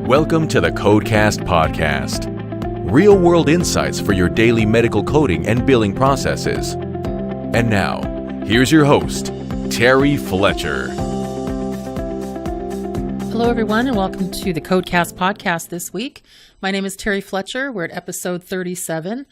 Welcome to the Codecast Podcast. Real-world insights for your daily medical coding and billing processes. And now, here's your host, Terry Fletcher. Hello, everyone, and welcome to the Codecast Podcast this week. My name is Terry Fletcher. We're at episode 37.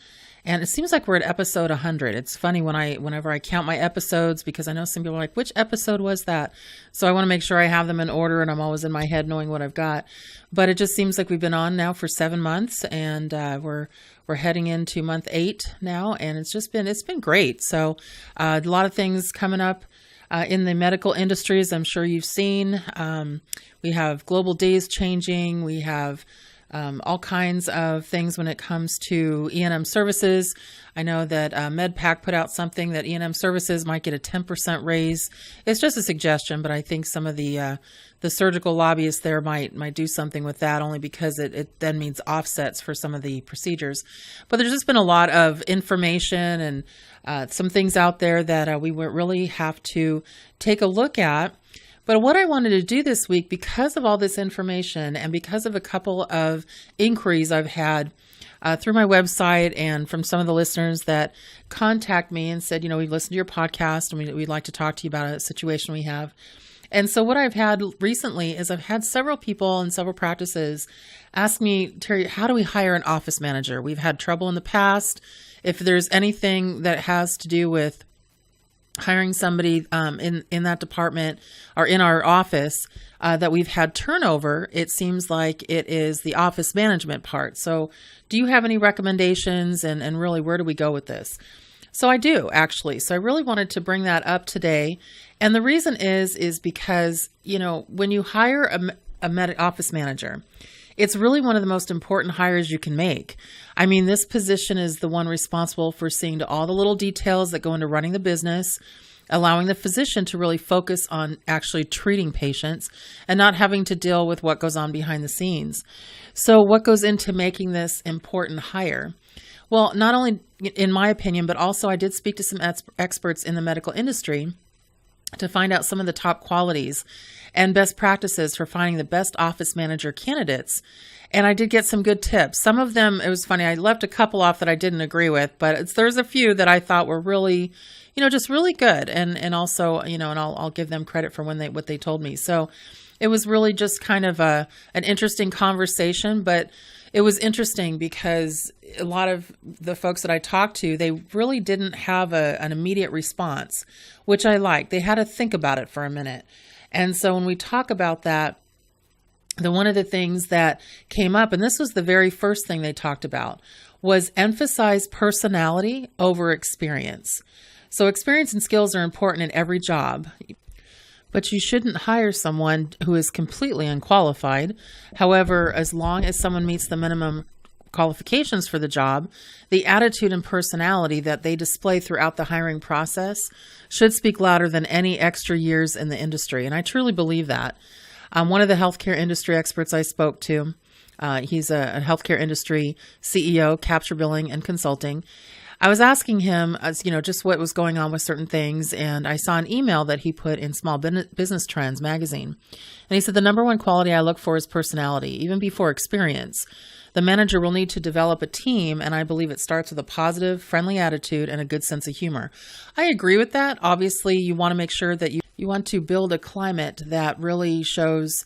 And it seems like we're at episode 100. It's funny whenever I count my episodes, because I know some people are like, which episode was that? So I want to make sure I have them in order, and I'm always in my head knowing what I've got. But it just seems like we've been on now for 7 months, and we're heading into month 8 now, and it's been great. So a lot of things coming up in the medical industry, as I'm sure you've seen. We have global days changing. We have all kinds of things when it comes to E&M services. I know that MedPAC put out something that E&M services might get a 10% raise. It's just a suggestion, but I think some of the surgical lobbyists there might do something with that, only because it then means offsets for some of the procedures. But there's just been a lot of information and some things out there that we would really have to take a look at. But what I wanted to do this week, because of all this information and because of a couple of inquiries I've had through my website and from some of the listeners that contact me and said, we've listened to your podcast and we'd like to talk to you about a situation we have. And so what I've had recently is I've had several people and several practices ask me, Terry, how do we hire an office manager? We've had trouble in the past. If there's anything that has to do with hiring somebody in that department or in our office that we've had turnover, it seems like it is the office management part. So do you have any recommendations, and really, where do we go with this? So I do, actually. So I really wanted to bring that up today. And the reason is because, when you hire a office manager, it's really one of the most important hires you can make. I mean, this position is the one responsible for seeing to all the little details that go into running the business, allowing the physician to really focus on actually treating patients and not having to deal with what goes on behind the scenes. So what goes into making this important hire? Well, not only in my opinion, but also I did speak to some experts in the medical industry to find out some of the top qualities and best practices for finding the best office manager candidates. And I did get some good tips. Some of them, it was funny, I left a couple off that I didn't agree with, but there's a few that I thought were really, just really good. And also, and I'll give them credit for what they told me. So it was really just kind of an interesting conversation, but it was interesting because a lot of the folks that I talked to, they really didn't have an immediate response, which I liked. They had to think about it for a minute. And so when we talk about that, one of the things that came up, and this was the very first thing they talked about, was emphasize personality over experience. So experience and skills are important in every job, but you shouldn't hire someone who is completely unqualified. However, as long as someone meets the minimum qualifications for the job, the attitude and personality that they display throughout the hiring process should speak louder than any extra years in the industry. And I truly believe that. One of the healthcare industry experts I spoke to, he's a healthcare industry CEO, capture billing and consulting. I was asking him, just what was going on with certain things, and I saw an email that he put in Small Business Trends magazine. And he said, the number one quality I look for is personality, even before experience. The manager will need to develop a team, and I believe it starts with a positive, friendly attitude and a good sense of humor. I agree with that. Obviously, you want to make sure that you want to build a climate that really shows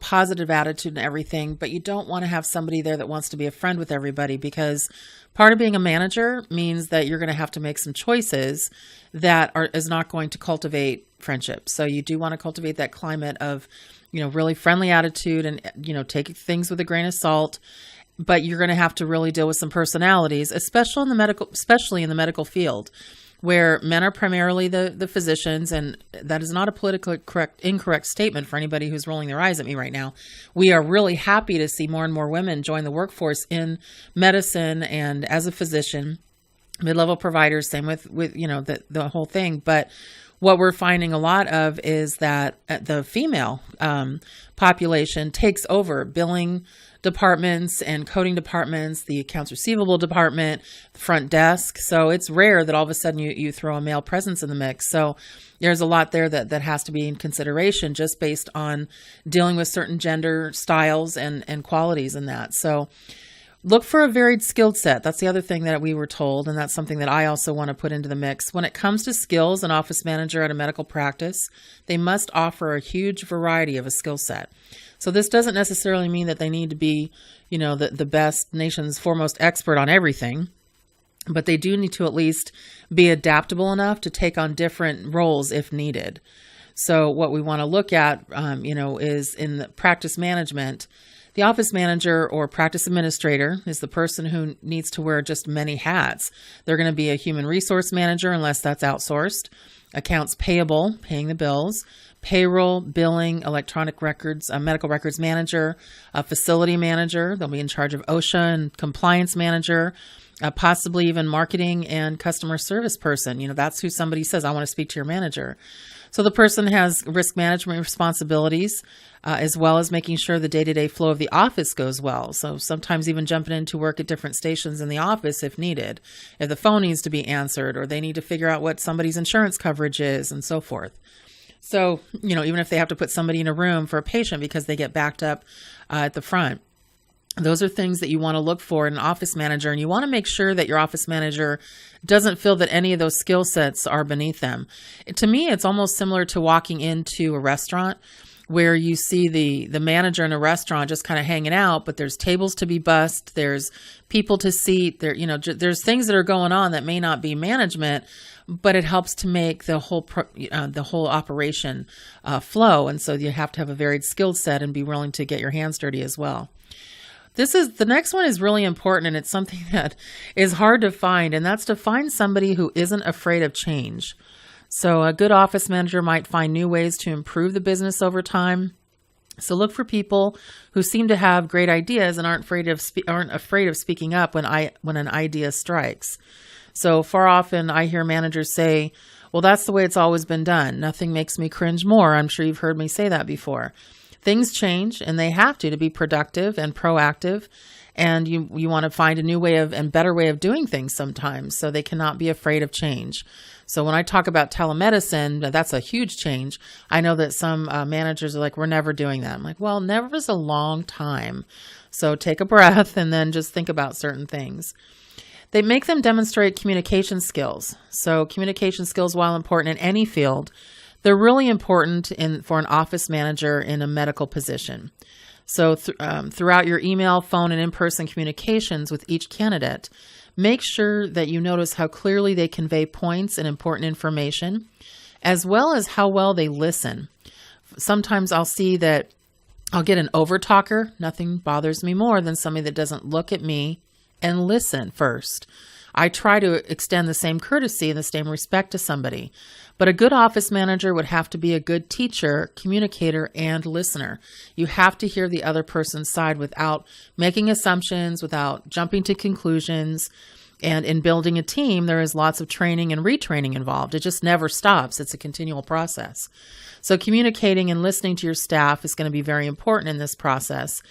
positive attitude and everything, but you don't want to have somebody there that wants to be a friend with everybody, because part of being a manager means that you're going to have to make some choices that is not going to cultivate friendship. So you do want to cultivate that climate of, really friendly attitude and, take things with a grain of salt, but you're going to have to really deal with some personalities, especially in the medical field, where men are primarily the physicians, and that is not a politically incorrect statement for anybody who's rolling their eyes at me right now. We are really happy to see more and more women join the workforce in medicine and as a physician. mid-level providers, same with the whole thing. But what we're finding a lot of is that the female population takes over billing departments and coding departments, the accounts receivable department, the front desk. So it's rare that all of a sudden you throw a male presence in the mix. So there's a lot there that has to be in consideration just based on dealing with certain gender styles and qualities in that. So look for a varied skill set. That's the other thing that we were told, and that's something that I also want to put into the mix. When it comes to skills, an office manager at a medical practice, they must offer a huge variety of a skill set. So this doesn't necessarily mean that they need to be, the best, nation's foremost expert on everything, but they do need to at least be adaptable enough to take on different roles if needed. So what we want to look at, is in the practice management. The office manager or practice administrator is the person who needs to wear just many hats. They're going to be a human resource manager unless that's outsourced, accounts payable, paying the bills, payroll, billing, electronic records, a medical records manager, a facility manager. They'll be in charge of OSHA and compliance manager, possibly even marketing and customer service person. That's who somebody says, I want to speak to your manager. So the person has risk management responsibilities, as well as making sure the day-to-day flow of the office goes well. So sometimes even jumping into work at different stations in the office if needed, if the phone needs to be answered, or they need to figure out what somebody's insurance coverage is and so forth. So, even if they have to put somebody in a room for a patient because they get backed up at the front. Those are things that you want to look for in an office manager, and you want to make sure that your office manager doesn't feel that any of those skill sets are beneath them. To me, it's almost similar to walking into a restaurant where you see the manager in a restaurant just kind of hanging out, but there's tables to be bussed, there's people to seat, there's things that are going on that may not be management, but it helps to make the whole operation flow. And so you have to have a varied skill set and be willing to get your hands dirty as well. The next one is really important, and it's something that is hard to find, and that's to find somebody who isn't afraid of change. So a good office manager might find new ways to improve the business over time. So look for people who seem to have great ideas and aren't afraid of speaking up when an idea strikes. So far often I hear managers say, well, that's the way it's always been done. Nothing makes me cringe more. I'm sure you've heard me say that before. Things change, and they have to be productive and proactive. And you want to find a new way and better way of doing things sometimes. So they cannot be afraid of change. So when I talk about telemedicine, that's a huge change. I know that some managers are like, we're never doing that. I'm like, well, never is a long time. So take a breath and then just think about certain things. They make them demonstrate communication skills. So communication skills, while important in any field, they're really important for an office manager in a medical position. So throughout your email, phone, and in-person communications with each candidate, make sure that you notice how clearly they convey points and important information, as well as how well they listen. Sometimes I'll see that I'll get an over-talker. Nothing bothers me more than somebody that doesn't look at me and listen first. I try to extend the same courtesy and the same respect to somebody. But a good office manager would have to be a good teacher, communicator, and listener. You have to hear the other person's side without making assumptions, without jumping to conclusions. And in building a team, there is lots of training and retraining involved. It just never stops. It's a continual process. So communicating and listening to your staff is going to be very important in this process.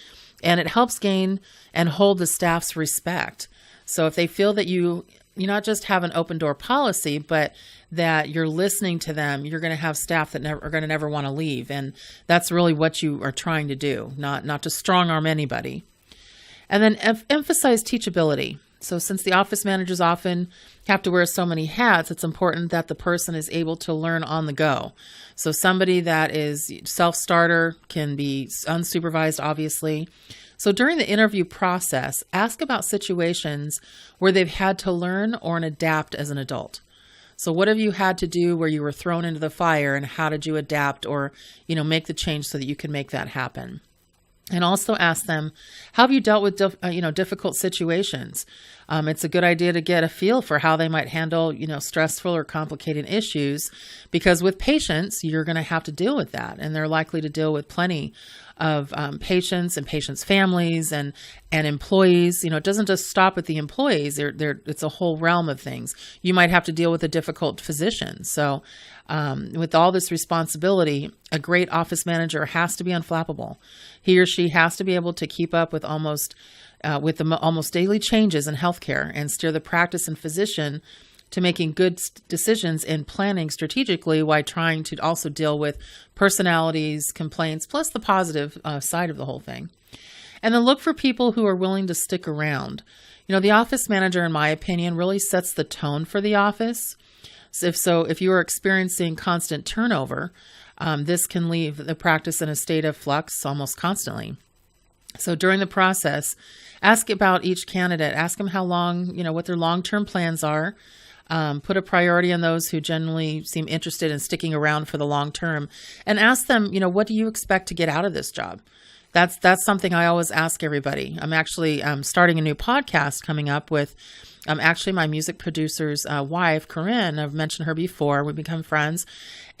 And it helps gain and hold the staff's respect. So if they feel that you not just have an open door policy, but that you're listening to them, you're going to have staff that are going to never want to leave. And that's really what you are trying to do, not to strong arm anybody. And then emphasize teachability. So since the office managers often have to wear so many hats, it's important that the person is able to learn on the go. So somebody that is self-starter can be unsupervised, obviously. So during the interview process, ask about situations where they've had to learn or adapt as an adult. So what have you had to do where you were thrown into the fire, and how did you adapt or, make the change so that you can make that happen? And also ask them, how have you dealt with difficult situations? It's a good idea to get a feel for how they might handle, stressful or complicated issues, because with patients, you're going to have to deal with that. And they're likely to deal with plenty of patients and patients' families and employees. It doesn't just stop with the employees. It's a whole realm of things. You might have to deal with a difficult physician. So with all this responsibility, a great office manager has to be unflappable. He or she has to be able to keep up with almost daily changes in healthcare and steer the practice and physician to making good decisions and planning strategically while trying to also deal with personalities, complaints, plus the positive side of the whole thing. And then look for people who are willing to stick around. The office manager, in my opinion, really sets the tone for the office. So if you are experiencing constant turnover, this can leave the practice in a state of flux almost constantly. So during the process, ask about each candidate. Ask them how long, what their long-term plans are. Put a priority on those who generally seem interested in sticking around for the long term, and ask them, what do you expect to get out of this job? That's something I always ask everybody. I'm actually starting a new podcast coming up with actually my music producer's wife, Corinne. I've mentioned her before. We've become friends.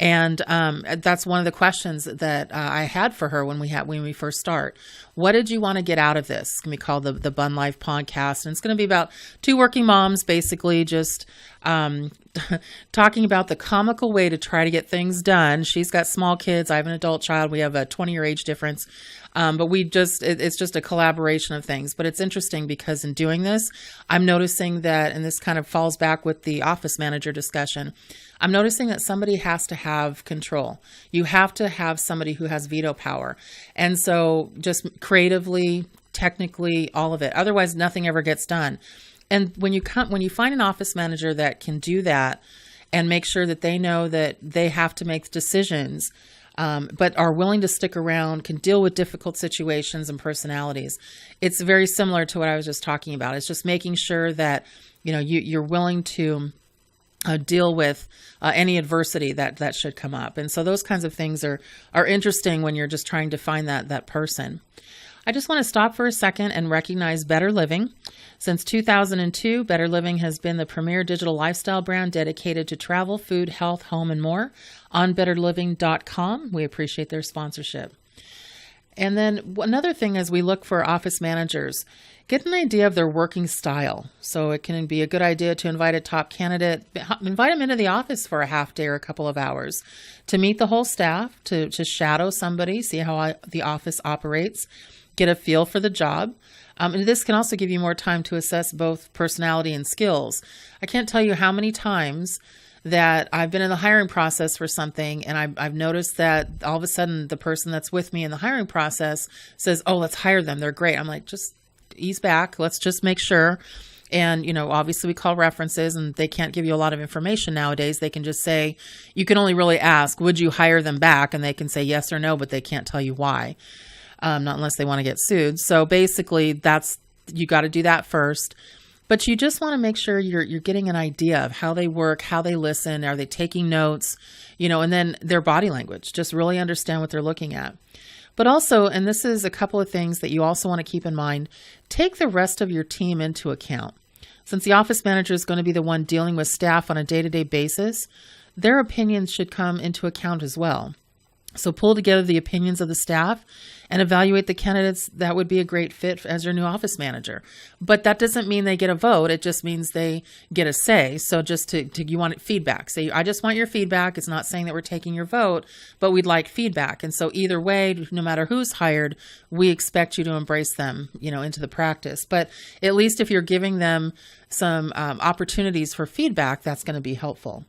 And that's one of the questions that I had for her when we first start. What did you want to get out of this? It's going to be called the Bun Life Podcast. And it's going to be about two working moms, basically just talking about the comical way to try to get things done. She's got small kids. I have an adult child. We have a 20-year age difference. But it's just a collaboration of things. But it's interesting because in doing this, I'm noticing that, and this kind of falls back with the office manager discussion, I'm noticing that somebody has to have control. You have to have somebody who has veto power. And so just creatively, technically, all of it. Otherwise, nothing ever gets done. And when you find an office manager that can do that and make sure that they know that they have to make decisions, but are willing to stick around, can deal with difficult situations and personalities, it's very similar to what I was just talking about. It's just making sure that you're willing to deal with any adversity that should come up. And so those kinds of things are interesting when you're just trying to find that person. I just want to stop for a second and recognize Better Living. Since 2002, Better Living has been the premier digital lifestyle brand dedicated to travel, food, health, home, and more on betterliving.com. We appreciate their sponsorship. And then another thing as we look for office managers, get an idea of their working style. So it can be a good idea to invite a top candidate, invite them into the office for a half day or a couple of hours to meet the whole staff, to shadow somebody, see how the office operates, get a feel for the job. And this can also give you more time to assess both personality and skills. I can't tell you how many times that I've been in the hiring process for something, and I've noticed that all of a sudden the person that's with me in the hiring process says, "Oh, let's hire them. They're great." I'm like, just ease back. Let's just make sure. And, obviously we call references, and they can't give you a lot of information nowadays. They can just say, you can only really ask, would you hire them back? And they can say yes or no, but they can't tell you why. Not unless they want to get sued. So basically you got to do that first. But you just want to make sure you're getting an idea of how they work, how they listen, are they taking notes, and then their body language, just really understand what they're looking at. But also, and this is a couple of things that you also want to keep in mind, take the rest of your team into account. Since the office manager is going to be the one dealing with staff on a day-to-day basis, their opinions should come into account as well. So pull together the opinions of the staff and evaluate the candidates that would be a great fit as your new office manager. But that doesn't mean they get a vote. It just means they get a say. So just you want feedback. Say, I just want your feedback. It's not saying that we're taking your vote, but we'd like feedback. And so either way, no matter who's hired, we expect you to embrace them, into the practice. But at least if you're giving them some opportunities for feedback, that's going to be helpful.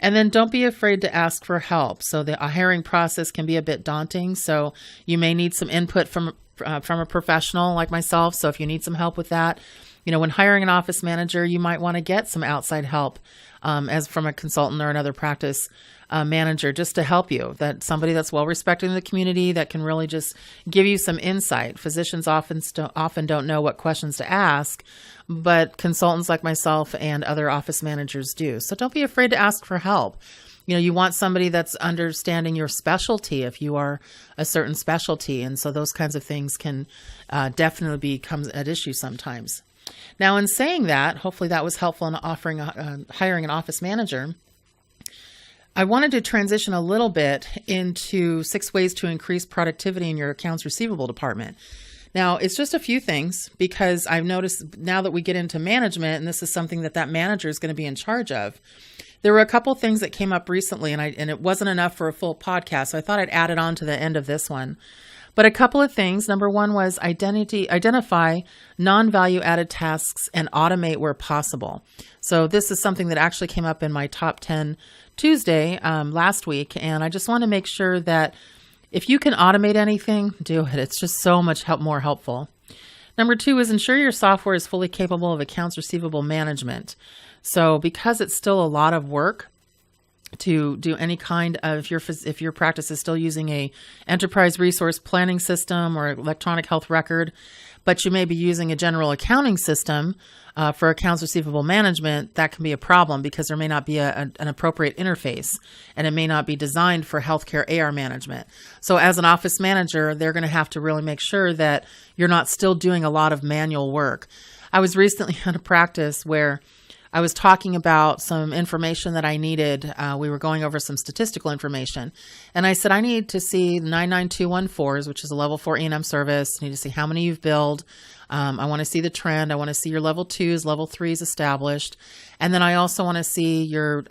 And then don't be afraid to ask for help. So the hiring process can be a bit daunting. So you may need some input from a professional like myself. So if you need some help with that, when hiring an office manager, you might want to get some outside help as from a consultant or another practice manager, just to help you. That somebody that's well respected in the community that can really just give you some insight. Physicians often don't know what questions to ask, but consultants like myself and other office managers do. So don't be afraid to ask for help. You want somebody that's understanding your specialty if you are a certain specialty. And so those kinds of things can definitely become an issue sometimes. Now, in saying that, hopefully that was helpful in hiring an office manager. I wanted to transition a little bit into 6 ways to increase productivity in your accounts receivable department. Now, it's just a few things because I've noticed now that we get into management, and this is something that manager is going to be in charge of. There were a couple things that came up recently, and it wasn't enough for a full podcast, so I thought I'd add it on to the end of this one. But a couple of things. Number one was identify non-value added tasks and automate where possible. So this is something that actually came up in my top 10 Tuesday last week, and I just want to make sure that if you can automate anything, do it. It's just so much more helpful. Number 2 is ensure your software is fully capable of accounts receivable management. So because it's still a lot of work to do any kind of, if your practice is still using a enterprise resource planning system or electronic health record, but you may be using a general accounting system for accounts receivable management, that can be a problem because there may not be an appropriate interface, and it may not be designed for healthcare AR management. So as an office manager, they're going to have to really make sure that you're not still doing a lot of manual work. I was recently in a practice where I was talking about some information that I needed. We were going over some statistical information. And I said, I need to see 99214s, which is a level 4 E&M service. I need to see how many you've billed. I want to see the trend. I want to see your level 2s, level 3s established. And then I also want to see your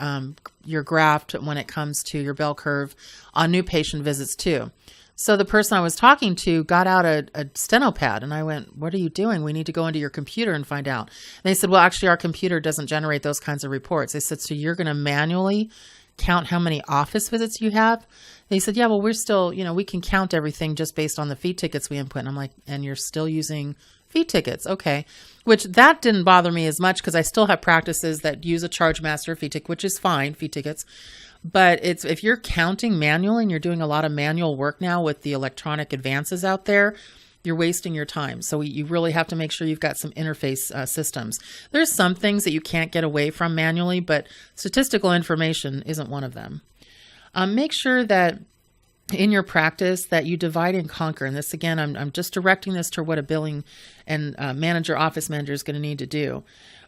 graph when it comes to your bell curve on new patient visits too. So the person I was talking to got out a steno pad, and I went, what are you doing? We need to go into your computer and find out. And they said, well, actually, our computer doesn't generate those kinds of reports. They said, so you're going to manually count how many office visits you have? They said, yeah, well, we're still, we can count everything just based on the fee tickets we input. And I'm like, and you're still using fee tickets? Okay. Which that didn't bother me as much because I still have practices that use a charge master fee ticket, which is fine, fee tickets. But if you're counting manually and you're doing a lot of manual work now with the electronic advances out there, you're wasting your time. So you really have to make sure you've got some interface systems. There's some things that you can't get away from manually, but statistical information isn't one of them. Make sure that in your practice that you divide and conquer. And this, again, I'm just directing this to what a billing and office manager is going to need to do.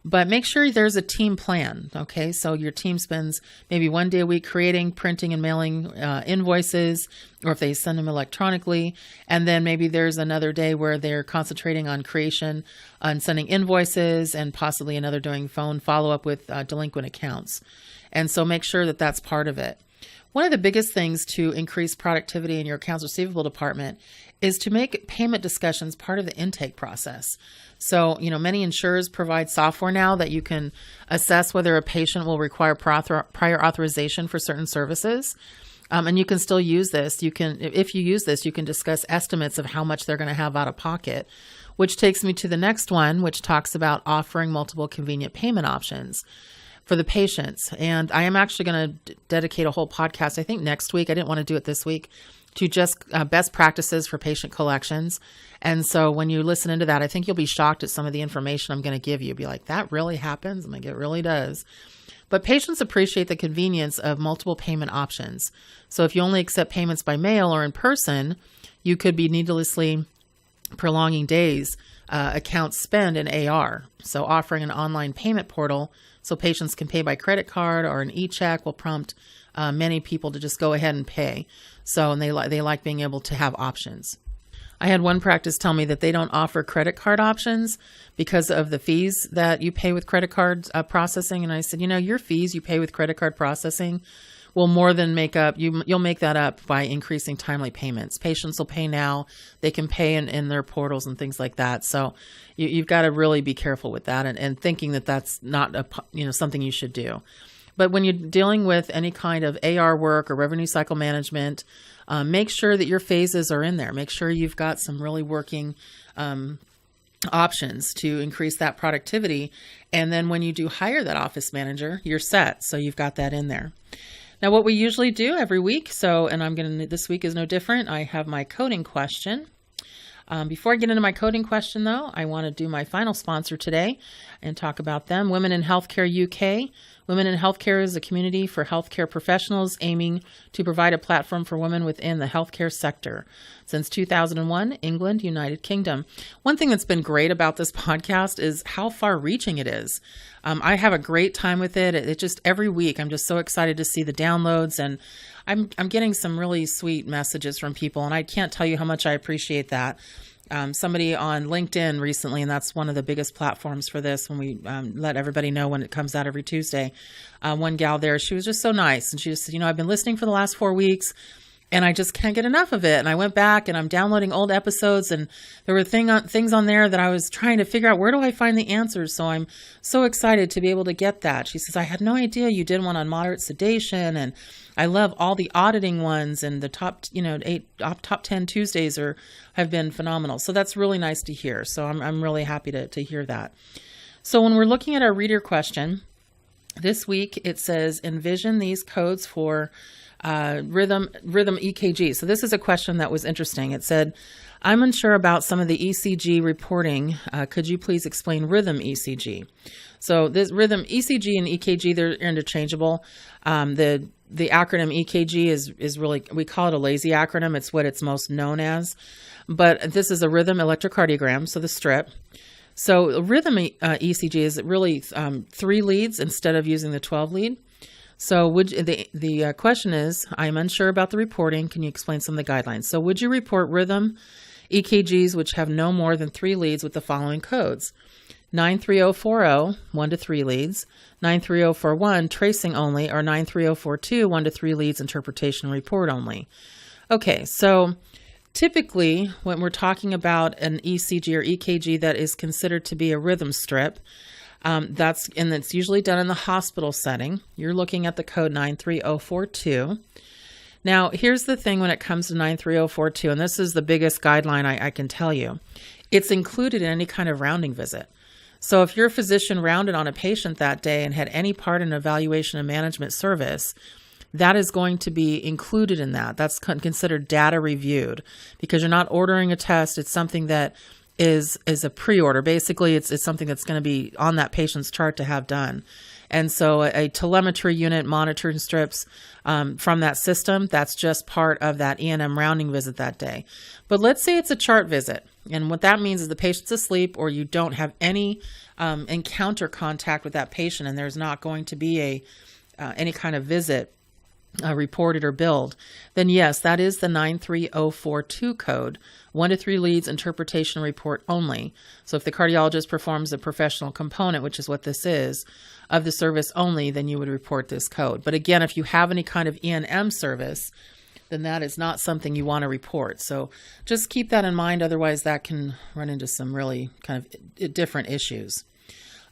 But make sure there's a team plan, okay? So your team spends maybe 1 day a week creating, printing, and mailing invoices, or if they send them electronically. And then maybe there's another day where they're concentrating on creation, on sending invoices, and possibly another doing phone follow-up with delinquent accounts. And so make sure that that's part of it. One of the biggest things to increase productivity in your accounts receivable department is to make payment discussions part of the intake process. So, many insurers provide software now that you can assess whether a patient will require prior authorization for certain services. And you can still use this. If you use this, you can discuss estimates of how much they're going to have out of pocket, which takes me to the next one, which talks about offering multiple convenient payment options for the patients. And I am actually going to dedicate a whole podcast, I think next week, I didn't want to do it this week, to just best practices for patient collections. And so when you listen into that, I think you'll be shocked at some of the information I'm going to give you. Be like, that really happens? I'm like, it really does. But patients appreciate the convenience of multiple payment options. So if you only accept payments by mail or in person, you could be needlessly prolonging days account spend in AR. So offering an online payment portal so patients can pay by credit card or an e-check will prompt many people to just go ahead and pay. So, and they like being able to have options. I had one practice tell me that they don't offer credit card options because of the fees that you pay with credit card processing. And I said, your fees you pay with credit card processing will more than make up, you'll make that up by increasing timely payments. Patients will pay now, they can pay in their portals and things like that. So you've got to really be careful with that and thinking that that's not something you should do. But when you're dealing with any kind of AR work or revenue cycle management, make sure that your phases are in there. Make sure you've got some really working options to increase that productivity. And then when you do hire that office manager, you're set. So you've got that in there. Now, what we usually do every week, this week is no different. I have my coding question. Before I get into my coding question, though, I want to do my final sponsor today and talk about them. Women in Healthcare UK Women in Healthcare is a community for healthcare professionals aiming to provide a platform for women within the healthcare sector. Since 2001, England, United Kingdom. One thing that's been great about this podcast is how far-reaching it is. I have a great time with it. It just every week, I'm just so excited to see the downloads, and I'm getting some really sweet messages from people, and I can't tell you how much I appreciate that. Somebody on LinkedIn recently, and that's one of the biggest platforms for this when we let everybody know when it comes out every Tuesday. One gal there, she was just so nice. And she just said, I've been listening for the last 4 weeks and I just can't get enough of it. And I went back and I'm downloading old episodes, and there were things on there that I was trying to figure out, where do I find the answers? So I'm so excited to be able to get that. She says, I had no idea you did one on moderate sedation, and I love all the auditing ones, and the top 10 Tuesdays have been phenomenal. So that's really nice to hear. So I'm really happy to hear that. So when we're looking at our reader question, this week it says, envision these codes for rhythm EKG. So this is a question that was interesting. It said, I'm unsure about some of the ECG reporting. Could you please explain rhythm ECG? So this rhythm ECG and EKG, they're interchangeable. The acronym EKG is really, we call it a lazy acronym. It's what it's most known as. But this is a rhythm electrocardiogram, so the strip. So rhythm ECG is really 3 leads instead of using the 12 lead. So the question is, I'm unsure about the reporting. Can you explain some of the guidelines? So would you report rhythm EKGs which have no more than 3 leads with the following codes? 93040, 1 to 3 leads, 93041, tracing only, or 93042, 1 to 3 leads, interpretation report only. Okay, so typically when we're talking about an ECG or EKG that is considered to be a rhythm strip, that's usually done in the hospital setting. You're looking at the code 93042. Now, here's the thing when it comes to 93042, and this is the biggest guideline I can tell you. It's included in any kind of rounding visit. So if your physician rounded on a patient that day and had any part in evaluation and management service, that is going to be included in that. That's considered data reviewed, because you're not ordering a test. It's something that is a pre-order. Basically, it's something that's going to be on that patient's chart to have done. And so a telemetry unit monitoring strips from that system, that's just part of that E&M rounding visit that day. But let's say it's a chart visit. And what that means is the patient's asleep, or you don't have any encounter contact with that patient, and there's not going to be any kind of visit reported or billed, then yes, that is the 93042 code, 1 to 3 leads, interpretation report only. So if the cardiologist performs a professional component, which is what this is, of the service only, then you would report this code. But again, if you have any kind of E&M service, then that is not something you want to report. So just keep that in mind. Otherwise, that can run into some really kind of different issues.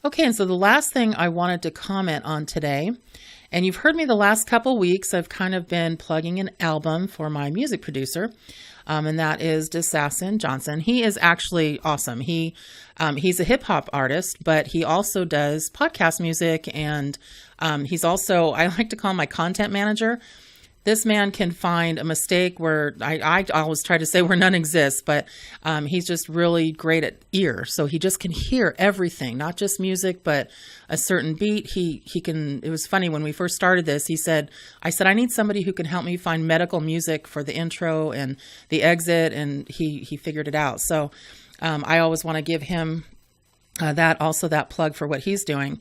Okay, and so the last thing I wanted to comment on today, and you've heard me the last couple weeks, I've kind of been plugging an album for my music producer, and that is Desassin Johnson. He is actually awesome. He's a hip hop artist, but he also does podcast music, and he's also, I like to call him my content manager. This man can find a mistake where I always try to say where none exists, but he's just really great at ear. So he just can hear everything, not just music, but a certain beat. He can, it was funny when we first started this, I said, I need somebody who can help me find medical music for the intro and the exit. And he figured it out. So I always want to give him that plug for what he's doing.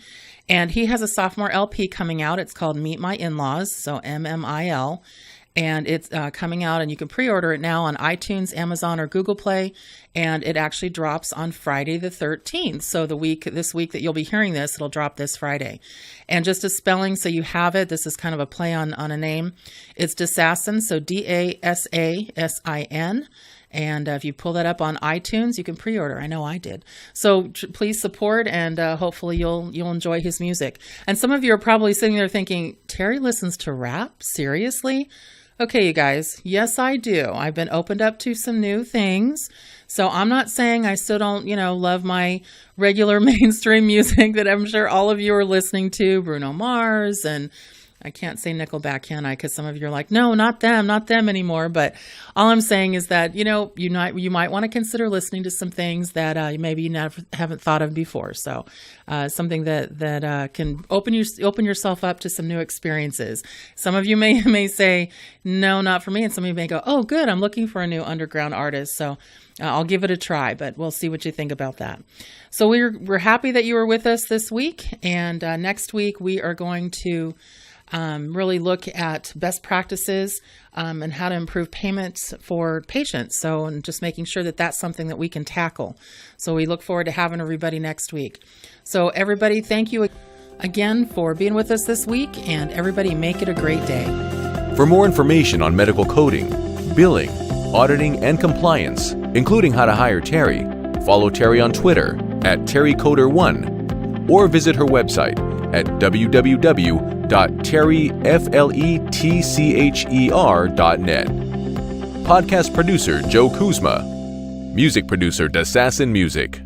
And he has a sophomore LP coming out. It's called Meet My In-Laws, so MMIL. And it's coming out, and you can pre-order it now on iTunes, Amazon, or Google Play. And it actually drops on Friday the 13th. So this week that you'll be hearing this, it'll drop this Friday. And just a spelling, so you have it. This is kind of a play on a name. It's Desassin, so Dasassin. And if you pull that up on iTunes, you can pre-order. I know I did. So please support, and hopefully you'll enjoy his music. And some of you are probably sitting there thinking, Terry listens to rap? Seriously? Okay, you guys. Yes, I do. I've been opened up to some new things. So I'm not saying I still don't, love my regular mainstream music that I'm sure all of you are listening to, Bruno Mars and I can't say Nickelback, can I? Because some of you are like, no, not them anymore. But all I'm saying is that, you might want to consider listening to some things that maybe you haven't thought of before. So something that can open yourself up to some new experiences. Some of you may say, no, not for me. And some of you may go, oh, good, I'm looking for a new underground artist. So I'll give it a try, but we'll see what you think about that. So we're happy that you were with us this week. And next week, we are going to really look at best practices and how to improve payments for patients. So, and just making sure that that's something that we can tackle. So we look forward to having everybody next week. So everybody, thank you again for being with us this week, and everybody make it a great day. For more information on medical coding, billing, auditing, and compliance, including how to hire Terry, follow Terry on Twitter at TerryCoder1 or visit her website at www.terryfletcher.net. Podcast producer Joe Kuzma. Music producer Dassassin Music.